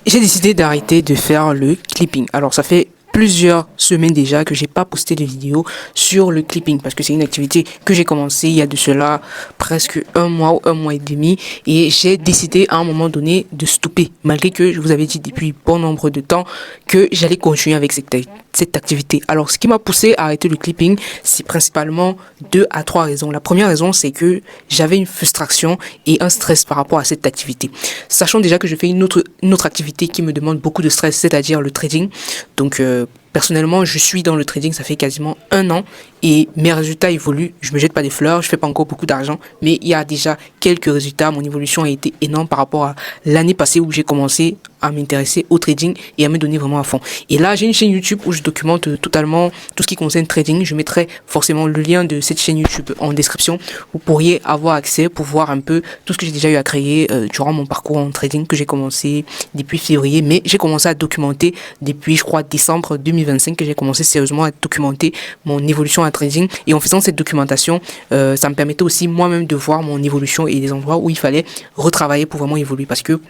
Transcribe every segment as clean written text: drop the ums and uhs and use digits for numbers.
J'ai décidé d'arrêter de faire le clipping. Alors, ça fait plusieurs semaines déjà que j'ai pas posté de vidéo sur le clipping parce que c'est une activité que j'ai commencé il y a de cela presque un mois ou un mois et demi et j'ai décidé à un moment donné de stopper malgré que je vous avais dit depuis bon nombre de temps que j'allais continuer avec cette activité. Alors, ce qui m'a poussé à arrêter le clipping, c'est principalement deux à trois raisons. La première raison, c'est que j'avais une frustration et un stress par rapport à cette activité. Sachant déjà que je fais une autre activité qui me demande beaucoup de stress, c'est-à-dire le trading. Donc, personnellement, je suis dans le trading, ça fait quasiment un an et mes résultats évoluent. Je me jette pas des fleurs, je fais pas encore beaucoup d'argent, mais il y a déjà quelques résultats. Mon évolution a été énorme par rapport à l'année passée où j'ai commencé à m'intéresser au trading et à me donner vraiment à fond. Et là, j'ai une chaîne YouTube où je documente totalement tout ce qui concerne trading. Je mettrai forcément le lien de cette chaîne YouTube en description. Vous pourriez avoir accès pour voir un peu tout ce que j'ai déjà eu à créer durant mon parcours en trading que j'ai commencé depuis février. Mais j'ai commencé à documenter depuis, je crois, décembre 2025 que j'ai commencé sérieusement à documenter mon évolution en trading. Et en faisant cette documentation, ça me permettait aussi moi-même de voir mon évolution et des endroits où il fallait retravailler pour vraiment évoluer. Parce que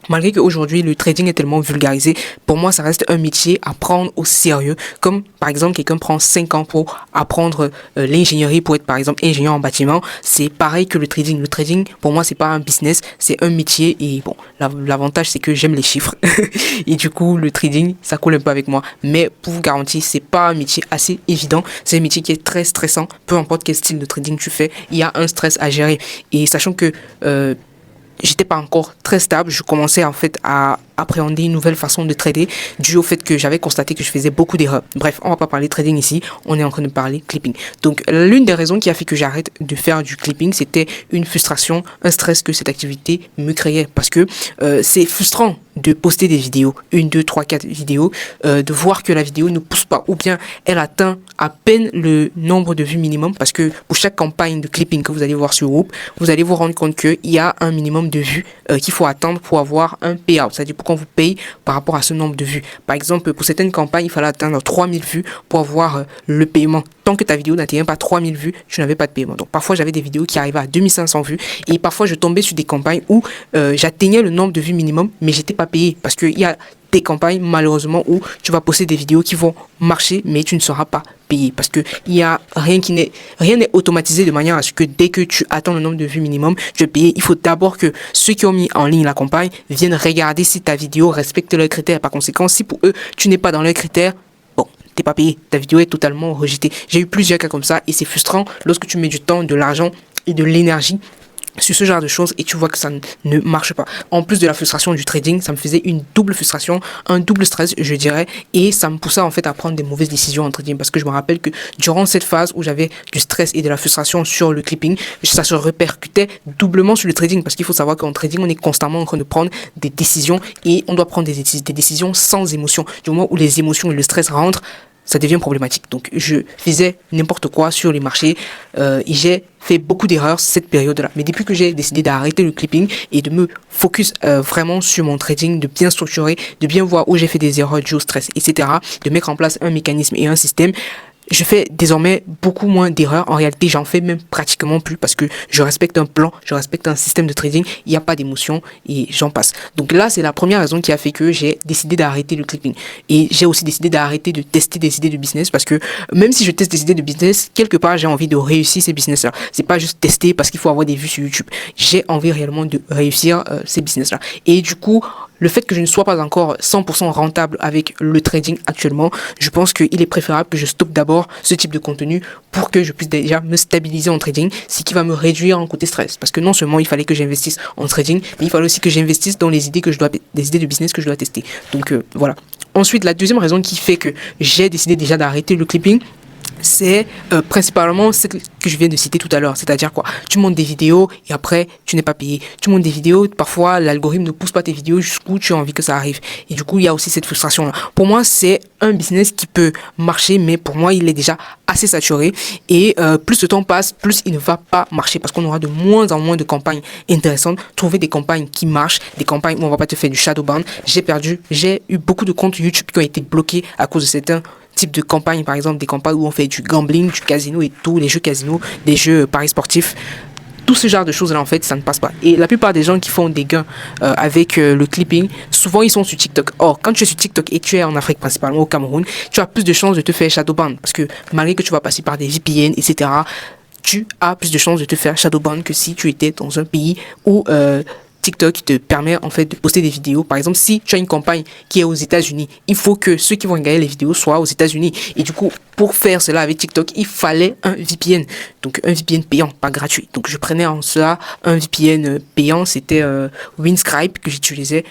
malgré qu'aujourd'hui le trading est tellement vulgarisé, pour moi ça reste un métier à prendre au sérieux. Comme par exemple quelqu'un prend 5 ans pour apprendre l'ingénierie pour être par exemple ingénieur en bâtiment, c'est pareil que le trading. Le trading pour moi c'est pas un business, c'est un métier et bon l'avantage c'est que j'aime les chiffres et du coup le trading ça coule un peu avec moi. Mais pour vous garantir c'est pas un métier assez évident, c'est un métier qui est très stressant. Peu importe quel style de trading tu fais, il y a un stress à gérer et sachant que j'étais pas encore très stable, je commençais en fait à appréhender une nouvelle façon de trader dû au fait que j'avais constaté que je faisais beaucoup d'erreurs. Bref, on va pas parler trading ici, on est en train de parler clipping. Donc l'une des raisons qui a fait que j'arrête de faire du clipping, c'était une frustration, un stress que cette activité me créait parce que c'est frustrant de poster des vidéos, une, deux, trois, quatre vidéos, de voir que la vidéo ne pousse pas ou bien elle atteint à peine le nombre de vues minimum parce que pour chaque campagne de clipping que vous allez voir sur Whoop, vous allez vous rendre compte qu'il y a un minimum de vues qu'il faut attendre pour avoir un payout, c'est-à-dire pour qu'on vous paye par rapport à ce nombre de vues. Par exemple, pour certaines campagnes, il fallait atteindre 3000 vues pour avoir le paiement. Tant que ta vidéo n'atteignait pas 3000 vues, tu n'avais pas de paiement. Donc parfois j'avais des vidéos qui arrivaient à 2500 vues et parfois je tombais sur des campagnes où j'atteignais le nombre de vues minimum mais j'étais pas payé parce qu'il y a des campagnes malheureusement où tu vas poster des vidéos qui vont marcher mais tu ne seras pas payé parce que il y a rien n'est automatisé de manière à ce que dès que tu attends le nombre de vues minimum tu es payé. Il faut d'abord que ceux qui ont mis en ligne la campagne viennent regarder si ta vidéo respecte leurs critères. Par conséquent, si pour eux tu n'es pas dans leurs critères, bon, t'es pas payé, ta vidéo est totalement rejetée. J'ai eu plusieurs cas comme ça et c'est frustrant lorsque tu mets du temps, de l'argent et de l'énergie sur ce genre de choses et tu vois que ça ne marche pas. En plus de la frustration du trading, ça me faisait une double frustration, un double stress je dirais, et ça me poussait en fait à prendre des mauvaises décisions en trading parce que je me rappelle que durant cette phase où j'avais du stress et de la frustration sur le clipping, ça se répercutait doublement sur le trading parce qu'il faut savoir qu'en trading on est constamment en train de prendre des décisions et on doit prendre des décisions sans émotion. Du moment où les émotions et le stress rentrent, ça devient problématique. Donc, je faisais n'importe quoi sur les marchés et j'ai fait beaucoup d'erreurs cette période-là. Mais depuis que j'ai décidé d'arrêter le clipping et de me focus vraiment sur mon trading, de bien structurer, de bien voir où j'ai fait des erreurs dues au stress, etc., de mettre en place un mécanisme et un système, je fais désormais beaucoup moins d'erreurs. En réalité, j'en fais même pratiquement plus parce que je respecte un plan, je respecte un système de trading. Il n'y a pas d'émotion et j'en passe. Donc là, c'est la première raison qui a fait que j'ai décidé d'arrêter le clipping. Et j'ai aussi décidé d'arrêter de tester des idées de business parce que même si je teste des idées de business, quelque part, j'ai envie de réussir ces business-là. C'est pas juste tester parce qu'il faut avoir des vues sur YouTube. J'ai envie réellement de réussir ces business-là. Et du coup, le fait que je ne sois pas encore 100% rentable avec le trading actuellement, je pense qu'il est préférable que je stoppe d'abord ce type de contenu pour que je puisse déjà me stabiliser en trading, ce qui va me réduire en côté stress. Parce que non seulement il fallait que j'investisse en trading, mais il fallait aussi que j'investisse dans les idées de business que je dois tester. Donc voilà. Ensuite, la deuxième raison qui fait que j'ai décidé déjà d'arrêter le clipping, c'est principalement ce que je viens de citer tout à l'heure, c'est-à-dire quoi, tu montes des vidéos et après tu n'es pas payé, tu montes des vidéos, parfois l'algorithme ne pousse pas tes vidéos jusqu'où tu as envie que ça arrive et du coup il y a aussi cette frustration là. Pour moi c'est un business qui peut marcher mais pour moi il est déjà assez saturé et plus le temps passe, plus il ne va pas marcher parce qu'on aura de moins en moins de campagnes intéressantes. Trouver des campagnes qui marchent, des campagnes où on va pas te faire du shadow ban. J'ai eu beaucoup de comptes YouTube qui ont été bloqués à cause de certains type de campagne, par exemple des campagnes où on fait du gambling, du casino et tout, les jeux casino, des jeux paris sportifs. tout ce genre de choses-là, en fait, ça ne passe pas. Et la plupart des gens qui font des gains avec le clipping, souvent, ils sont sur TikTok. Or, quand tu es sur TikTok et tu es en Afrique, principalement au Cameroun, tu as plus de chances de te faire shadowban. Parce que malgré que tu vas passer par des VPN, etc., tu as plus de chances de te faire shadowban que si tu étais dans un pays où TikTok te permet en fait de poster des vidéos. Par exemple, si tu as une campagne qui est aux États-Unis, il faut que ceux qui vont regarder les vidéos soient aux États-Unis. Et du coup, pour faire cela avec TikTok, il fallait un VPN. Donc un VPN payant, pas gratuit. Donc je prenais en cela un VPN payant, c'était Windscribe que j'utilisais.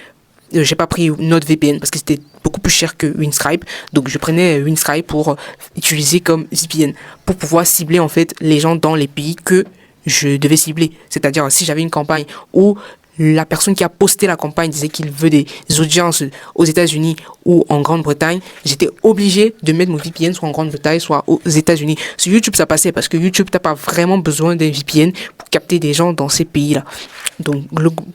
J'ai pas pris NordVPN parce que c'était beaucoup plus cher que Windscribe. Donc je prenais Windscribe pour utiliser comme VPN pour pouvoir cibler en fait les gens dans les pays que je devais cibler. C'est-à-dire si j'avais une campagne où la personne qui a posté la campagne disait qu'il veut des audiences aux États-Unis ou en Grande-Bretagne, j'étais obligé de mettre mon VPN soit en Grande-Bretagne, soit aux États-Unis. Sur YouTube, ça passait parce que YouTube, t'as pas vraiment besoin d'un VPN pour capter des gens dans ces pays-là. Donc,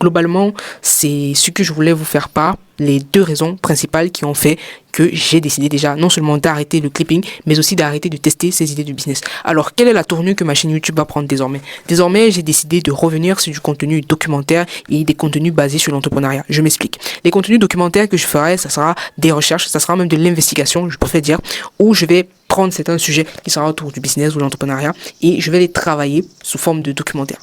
globalement, c'est ce que je voulais vous faire part. Les deux raisons principales qui ont fait que j'ai décidé déjà non seulement d'arrêter le clipping, mais aussi d'arrêter de tester ces idées de business. Alors, quelle est la tournure que ma chaîne YouTube va prendre désormais? Désormais, j'ai décidé de revenir sur du contenu documentaire et des contenus basés sur l'entrepreneuriat. Je m'explique. Les contenus documentaires que je ferai, ça sera des recherches, ça sera même de l'investigation, je préfère dire, où je vais prendre certains sujets qui seront autour du business ou de l'entrepreneuriat et je vais les travailler sous forme de documentaire.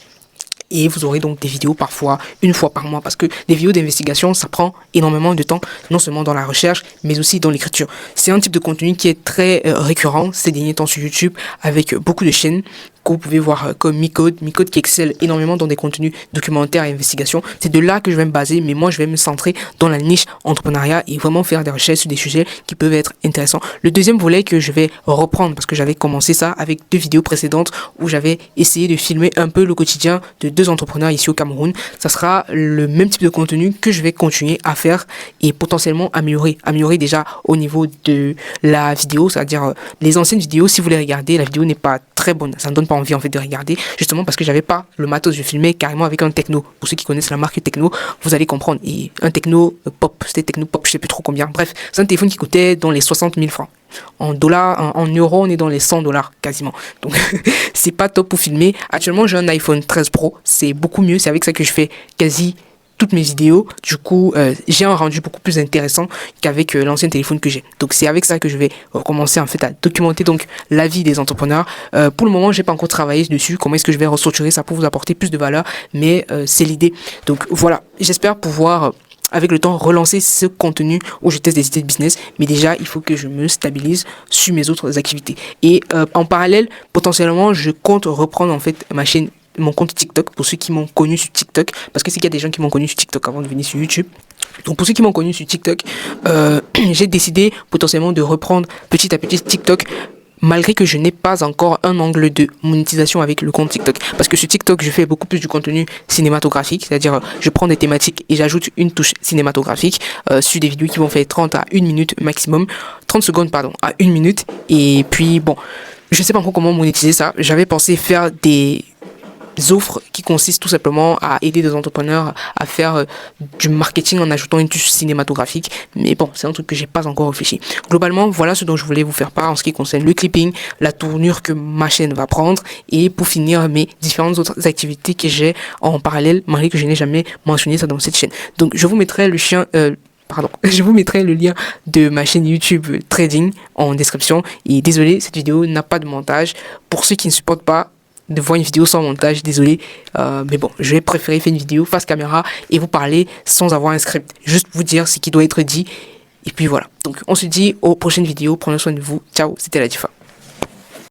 Et vous aurez donc des vidéos parfois une fois par mois parce que des vidéos d'investigation ça prend énormément de temps, non seulement dans la recherche mais aussi dans l'écriture. C'est un type de contenu qui est très récurrent ces derniers temps sur YouTube avec beaucoup de chaînes que vous pouvez voir comme Micode qui excelle énormément dans des contenus documentaires et investigations. C'est de là que je vais me baser, mais moi je vais me centrer dans la niche entrepreneuriat et vraiment faire des recherches sur des sujets qui peuvent être intéressants. Le deuxième volet que je vais reprendre parce que j'avais commencé ça avec 2 vidéos précédentes où j'avais essayé de filmer un peu le quotidien de 2 entrepreneurs ici au Cameroun. Ça sera le même type de contenu que je vais continuer à faire et potentiellement améliorer déjà au niveau de la vidéo, c'est-à-dire les anciennes vidéos, si vous les regardez, la vidéo n'est pas très bonne, ça ne donne pas envie en fait de regarder, justement parce que j'avais pas le matos, je filmais carrément avec un techno. Pour ceux qui connaissent la marque techno, vous allez comprendre. Et un techno pop, c'était techno pop, je sais plus trop combien. Bref, c'est un téléphone qui coûtait dans les 60 000 francs. En dollars, en euros, on est dans les 100 dollars quasiment. Donc c'est pas top pour filmer. Actuellement, j'ai un iPhone 13 Pro, c'est beaucoup mieux, c'est avec ça que je fais quasi toutes mes vidéos. Du coup, j'ai un rendu beaucoup plus intéressant qu'avec l'ancien téléphone que j'ai. Donc, c'est avec ça que je vais commencer en fait à documenter donc la vie des entrepreneurs. Pour le moment, j'ai pas encore travaillé dessus. Comment est-ce que je vais restructurer ça pour vous apporter plus de valeur, mais c'est l'idée. Donc voilà, j'espère pouvoir avec le temps relancer ce contenu où je teste des idées de business, mais déjà il faut que je me stabilise sur mes autres activités. Et en parallèle, potentiellement, je compte reprendre en fait ma chaîne, mon compte TikTok, pour ceux qui m'ont connu sur TikTok, parce que c'est qu'il y a des gens qui m'ont connu sur TikTok avant de venir sur YouTube. Donc pour ceux qui m'ont connu sur TikTok, j'ai décidé potentiellement de reprendre petit à petit TikTok, malgré que je n'ai pas encore un angle de monétisation avec le compte TikTok. Parce que sur TikTok, je fais beaucoup plus du contenu cinématographique, c'est-à-dire je prends des thématiques et j'ajoute une touche cinématographique sur des vidéos qui vont faire 30 à 1 minute maximum, 30 secondes pardon, à 1 minute. Et puis bon, je ne sais pas encore comment monétiser ça. J'avais pensé faire des offres qui consistent tout simplement à aider des entrepreneurs à faire du marketing en ajoutant une touche cinématographique, mais bon, c'est un truc que j'ai pas encore réfléchi. Globalement, voilà ce dont je voulais vous faire part en ce qui concerne le clipping, la tournure que ma chaîne va prendre et pour finir mes différentes autres activités que j'ai en parallèle, malgré que je n'ai jamais mentionné ça dans cette chaîne. Donc je vous mettrai je vous mettrai le lien de ma chaîne YouTube Trading en description. Et désolé, cette vidéo n'a pas de montage. Pour ceux qui ne supportent pas de voir une vidéo sans montage, désolé, mais bon, je vais préférer faire une vidéo face caméra et vous parler sans avoir un script, juste vous dire ce qui doit être dit, et puis voilà. Donc on se dit aux prochaines vidéos, prenez soin de vous, ciao, c'était Latifa.